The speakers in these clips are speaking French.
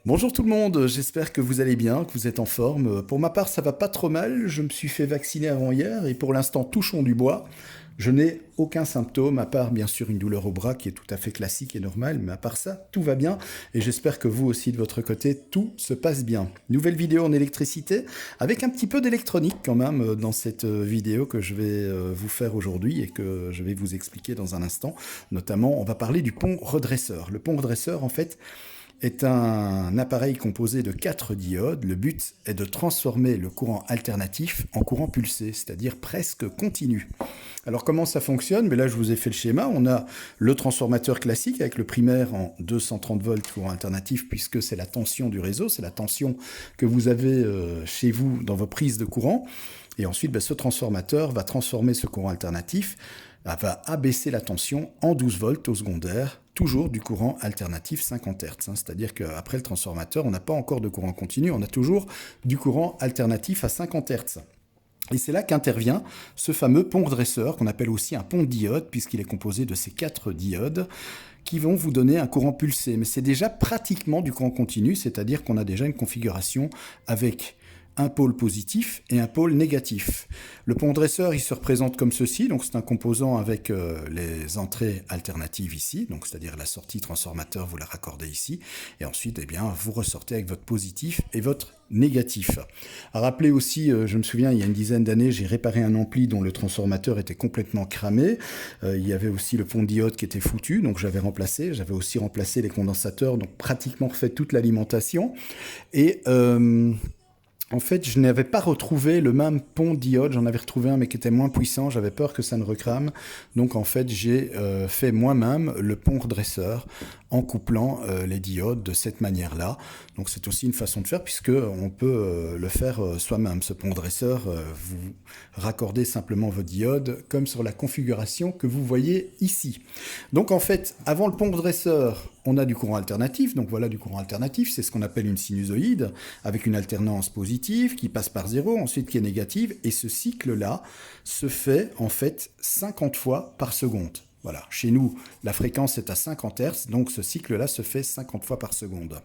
Bonjour tout le monde, j'espère que vous allez bien, que vous êtes en forme. Pour ma part, ça va pas trop mal, je me suis fait vacciner avant hier et pour l'instant, touchons du bois. Je n'ai aucun symptôme, à part bien sûr une douleur au bras qui est tout à fait classique et normale, mais à part ça, tout va bien et j'espère que vous aussi de votre côté, tout se passe bien. Nouvelle vidéo en électricité, avec un petit peu d'électronique quand même dans cette vidéo que je vais vous faire aujourd'hui et que je vais vous expliquer dans un instant. Notamment, on va parler du pont redresseur. Le pont redresseur, en fait, est un appareil composé de 4 diodes. Le but est de transformer le courant alternatif en courant pulsé, c'est-à-dire presque continu. Alors comment ça fonctionne? Mais là, je vous ai fait le schéma. On a le transformateur classique avec le primaire en 230 volts courant alternatif, puisque c'est la tension du réseau, c'est la tension que vous avez chez vous dans vos prises de courant. Et ensuite, ce transformateur va transformer ce courant alternatif, va abaisser la tension en 12 volts au secondaire, toujours du courant alternatif 50 Hz. C'est-à-dire qu'après le transformateur, on n'a pas encore de courant continu, on a toujours du courant alternatif à 50 Hz. Et c'est là qu'intervient ce fameux pont redresseur, qu'on appelle aussi un pont diode, puisqu'il est composé de ces 4 diodes, qui vont vous donner un courant pulsé. Mais c'est déjà pratiquement du courant continu, c'est-à-dire qu'on a déjà une configuration avec un pôle positif et un pôle négatif. Le pont dresseur, il se représente comme ceci, donc c'est un composant avec les entrées alternatives ici, donc c'est-à-dire la sortie transformateur, vous la raccordez ici, et ensuite, vous ressortez avec votre positif et votre négatif. À rappeler aussi, je me souviens, il y a une dizaine d'années, j'ai réparé un ampli dont le transformateur était complètement cramé. Il y avait aussi le pont diode qui était foutu, donc j'avais remplacé. J'avais aussi remplacé les condensateurs, donc pratiquement refait toute l'alimentation. Et en fait, je n'avais pas retrouvé le même pont diode, j'en avais retrouvé un mais qui était moins puissant, j'avais peur que ça ne recrame. Donc en fait, j'ai fait moi-même le pont redresseur en couplant les diodes de cette manière-là. Donc c'est aussi une façon de faire puisque on peut le faire soi-même. Ce pont redresseur, vous raccordez simplement vos diodes comme sur la configuration que vous voyez ici. Donc en fait, avant le pont redresseur, on a du courant alternatif, donc voilà du courant alternatif, c'est ce qu'on appelle une sinusoïde, avec une alternance positive qui passe par 0, ensuite qui est négative, et ce cycle-là se fait en fait 50 fois par seconde. Voilà, chez nous, la fréquence est à 50 Hz, donc ce cycle-là se fait 50 fois par seconde.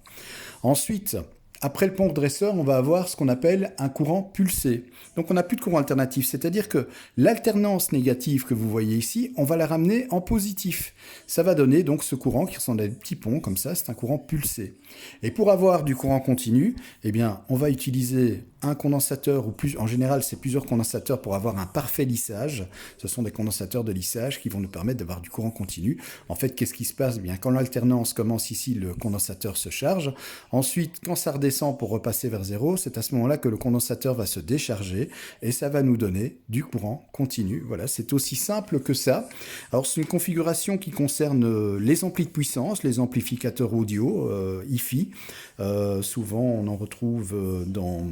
Ensuite, après le pont redresseur, on va avoir ce qu'on appelle un courant pulsé. Donc on n'a plus de courant alternatif, c'est-à-dire que l'alternance négative que vous voyez ici, on va la ramener en positif. Ça va donner donc ce courant qui ressemble à des petits ponts, comme ça, c'est un courant pulsé. Et pour avoir du courant continu, on va utiliser un condensateur, ou plus, en général c'est plusieurs condensateurs pour avoir un parfait lissage. Ce sont des condensateurs de lissage qui vont nous permettre d'avoir du courant continu. En fait, qu'est-ce qui se passe? Quand l'alternance commence ici, le condensateur se charge. Ensuite, quand ça redescend pour repasser vers 0, c'est à ce moment-là que le condensateur va se décharger et ça va nous donner du courant continu. Voilà, c'est aussi simple que ça. Alors, c'est une configuration qui concerne les amplis de puissance, les amplificateurs audio, hi-fi. Souvent, on en retrouve dans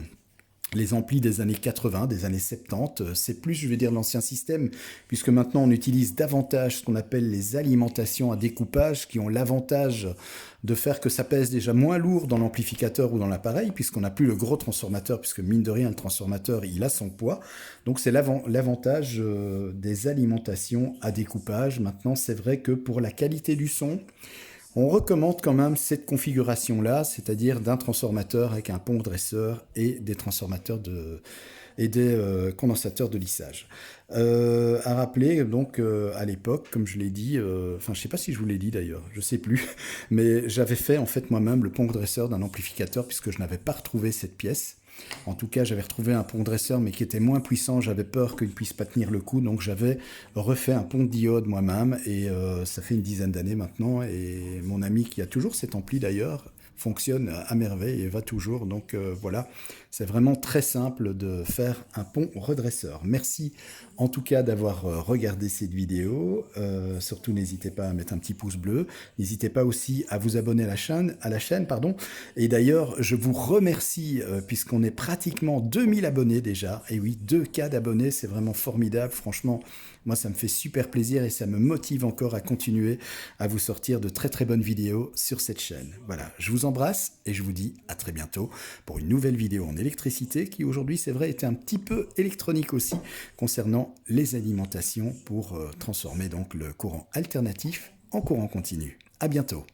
les amplis des années 80, des années 70, c'est plus, je vais dire, l'ancien système, puisque maintenant on utilise davantage ce qu'on appelle les alimentations à découpage, qui ont l'avantage de faire que ça pèse déjà moins lourd dans l'amplificateur ou dans l'appareil, puisqu'on n'a plus le gros transformateur, puisque mine de rien, le transformateur, il a son poids. Donc c'est l'avantage des alimentations à découpage. Maintenant, c'est vrai que pour la qualité du son, on recommande quand même cette configuration-là, c'est-à-dire d'un transformateur avec un pont dresseur et des transformateurs et des condensateurs de lissage. À rappeler, donc, à l'époque, comme je l'ai dit, je ne sais pas si je vous l'ai dit d'ailleurs, je ne sais plus, mais j'avais fait en fait moi-même le pont dresseur d'un amplificateur puisque je n'avais pas retrouvé cette pièce. En tout cas, j'avais retrouvé un pont dresseur, mais qui était moins puissant. J'avais peur qu'il ne puisse pas tenir le coup, donc j'avais refait un pont diode moi-même. Et ça fait une dizaine d'années maintenant. Et mon ami, qui a toujours cet ampli d'ailleurs, fonctionne à merveille et va toujours. Donc voilà, c'est vraiment très simple de faire un pont redresseur. Merci en tout cas d'avoir regardé cette vidéo. Surtout, n'hésitez pas à mettre un petit pouce bleu. N'hésitez pas aussi à vous abonner à la chaîne, pardon. Et d'ailleurs, je vous remercie puisqu'on est pratiquement 2000 abonnés déjà. Et oui, 2K d'abonnés, c'est vraiment formidable. Franchement, moi, ça me fait super plaisir et ça me motive encore à continuer à vous sortir de très très bonnes vidéos sur cette chaîne. Voilà, je vous embrasse et je vous dis à très bientôt pour une nouvelle vidéo en électricité qui aujourd'hui, c'est vrai, était un petit peu électronique aussi concernant les alimentations pour transformer donc le courant alternatif en courant continu. À bientôt.